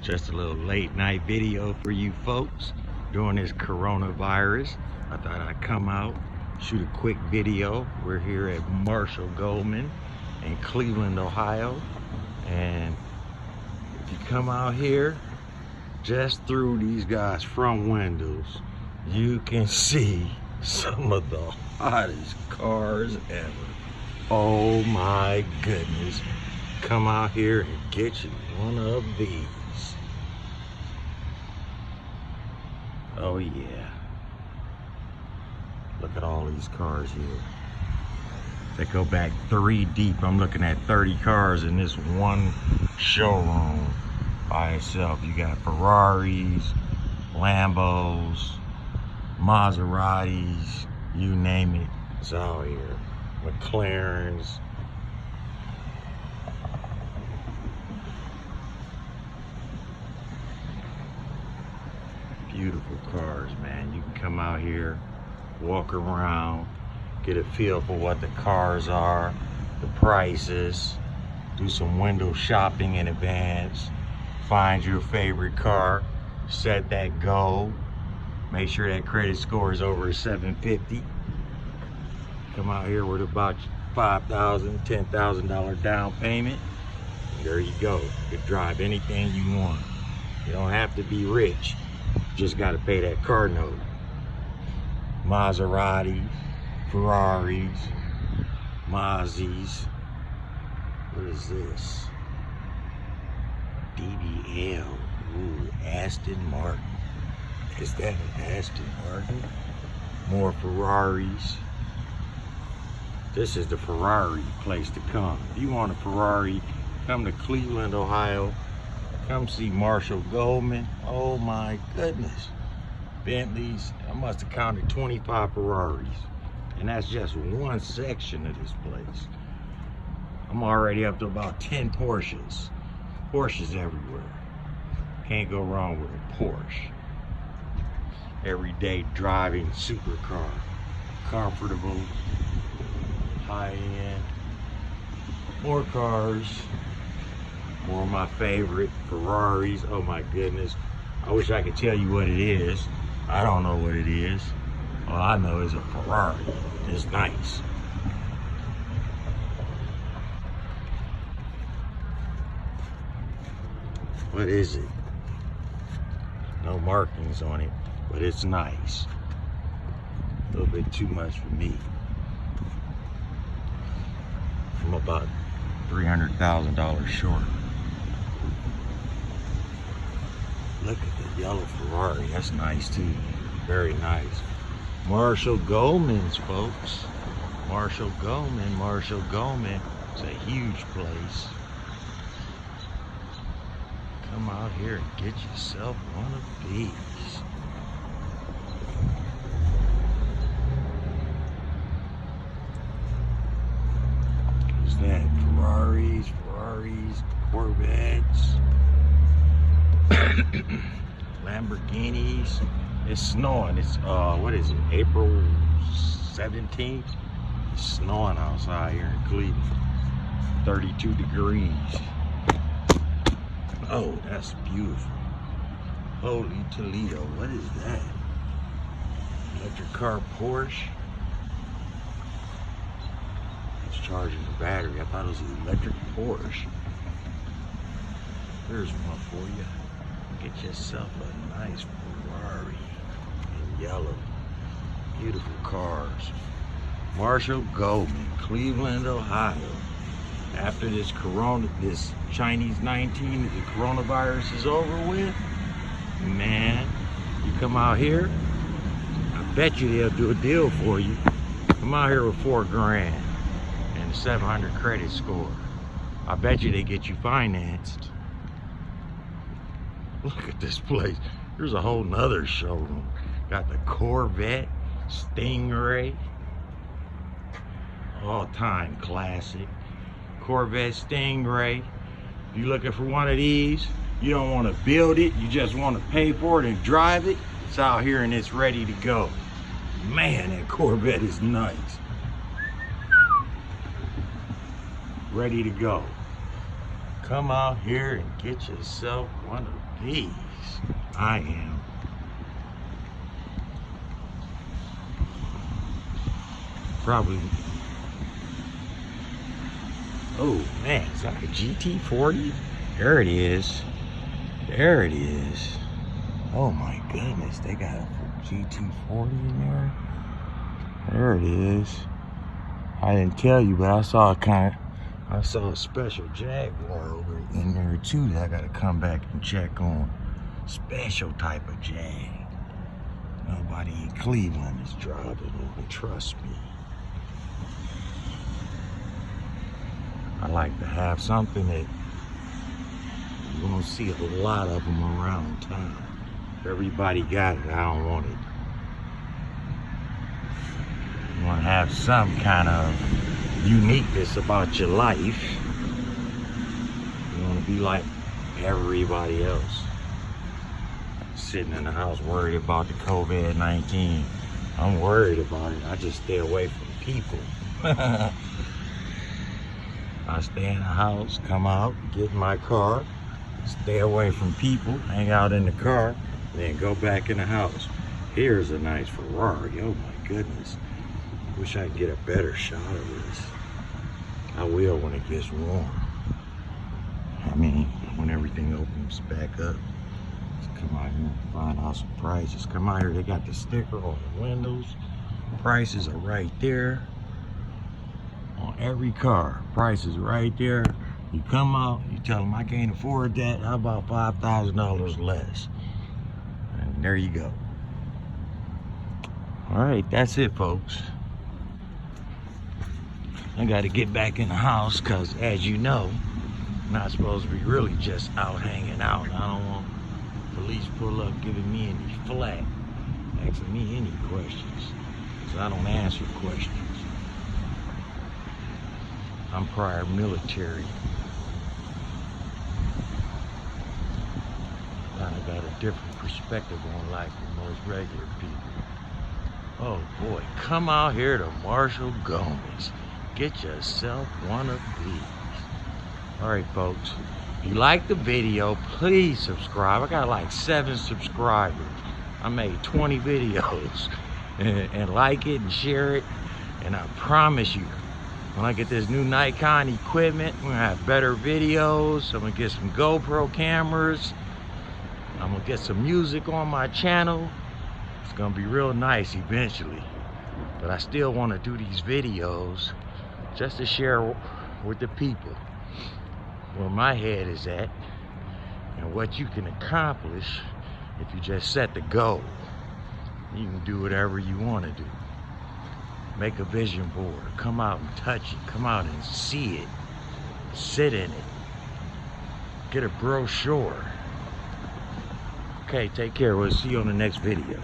Just a little late night video for you folks during this coronavirus. I thought I'd come out, shoot a quick video. We're here at Marshall Goldman in Cleveland, Ohio. And if you come out here, just through these guys' front windows, you can see some of the hottest cars ever. Oh my goodness. Come out here and get you one of these. Oh yeah. Look at all these cars here. They go back 3 deep. I'm looking at 30 cars in this one showroom by itself. You got Ferraris, Lambos, Maseratis, you name it, it's all here. McLarens. Beautiful cars, man. You can come out here, walk around, get a feel for what the cars are, the prices, do some window shopping in advance, find your favorite car, set that goal, make sure that credit score is over 750. Come out here with about $5,000, $10,000 down payment. There you go. You can drive anything you want. You don't have to be rich. You just got to pay that car note. Maseratis, Ferraris, Mazis. What is this? DBL. Ooh, Aston Martin. Is that an Aston Martin? More Ferraris. This is the Ferrari place to come. If you want a Ferrari, come to Cleveland, Ohio. Come see Marshall Goldman. Oh my goodness. Bentleys. I must have counted 25 Ferraris. And that's just one section of this place. I'm already up to about 10 Porsches. Porsches everywhere. Can't go wrong with a Porsche. Everyday driving supercar. Comfortable. High-end. More cars. More of my favorite Ferraris. Oh my goodness. I wish I could tell you what it is. I don't know what it is. All I know is a Ferrari. It's nice. What is it? No markings on it, but it's nice. A little bit too much for me. I'm about $300,000 short. Look at the yellow Ferrari. That's nice too. Very nice. Marshall Goldman's, folks. Marshall Goldman. Marshall Goldman. It's a huge place. Come out here and get yourself one of these. What's that? Ferraris, Corvettes, Lamborghinis. It's snowing. It's what is it? April 17th. It's snowing outside here in Cleveland. 32 degrees. Oh, that's beautiful. Holy Toledo. What is that? Electric car Porsche. It's charging the battery. I thought it was an electric Porsche. Here's one for you. Get yourself a nice Ferrari in yellow. Beautiful cars. Marshall Goldman, Cleveland, Ohio. After this Chinese 19, the coronavirus is over with, man, you come out here, I bet you they'll do a deal for you. Come out here with $4 grand and a 700 credit score. I bet you they get you financed. Look at this place. There's a whole nother showroom. Got the Corvette, Stingray, all-time classic. Corvette Stingray. If you're looking for one of these, you don't want to build it, you just want to pay for it and drive it, it's out here and it's ready to go. Man, that Corvette is nice. Ready to go. Come out here and get yourself one of these. I am. Probably. Oh man, is that a GT40? There it is. There it is. Oh my goodness, they got a GT40 in there. There it is. I didn't tell you, but I saw a special Jaguar over in there too that I gotta come back and check on. Special type of Jag. Nobody in Cleveland is driving it, trust me. I like to have something that you're gonna see a lot of them around town. If everybody got it, I don't want it. You wanna have some kind of uniqueness about your life. You wanna be like everybody else. Sitting in the house worried about the COVID-19. I'm worried about it. I just stay away from people. I stay in the house, come out, get in my car, stay away from people, hang out in the car, then go back in the house. Here's a nice Ferrari. Oh my goodness. Wish I could get a better shot of this. I will when it gets warm. I mean, when everything opens back up. Let's come out here and find out some prices. Come out here, they got the sticker on the windows. Prices are right there. On every car, prices right there. You come out, you tell them I can't afford that. How about $5,000 less? And there you go. All right, that's it, folks. I got to get back in the house because, as you know, I'm not supposed to be really just out hanging out. I don't want police pull up giving me any flack, asking me any questions, because I don't answer questions. I'm prior military. I got a different perspective on life than most regular people. Oh boy, come out here to Marshall Gomez. Get yourself one of these. Alright folks, if you like the video, please subscribe. I got like 7 subscribers. I made 20 videos. And like it and share it. And I promise you, when I get this new Nikon equipment, we're gonna have better videos. I'm gonna get some GoPro cameras. I'm gonna get some music on my channel. It's gonna be real nice eventually. But I still wanna do these videos just to share with the people where my head is at and what you can accomplish if you just set the goal. You can do whatever you wanna do. Make a vision board, come out and touch it, come out and see it, sit in it, get a brochure. Okay, take care, we'll see you on the next video.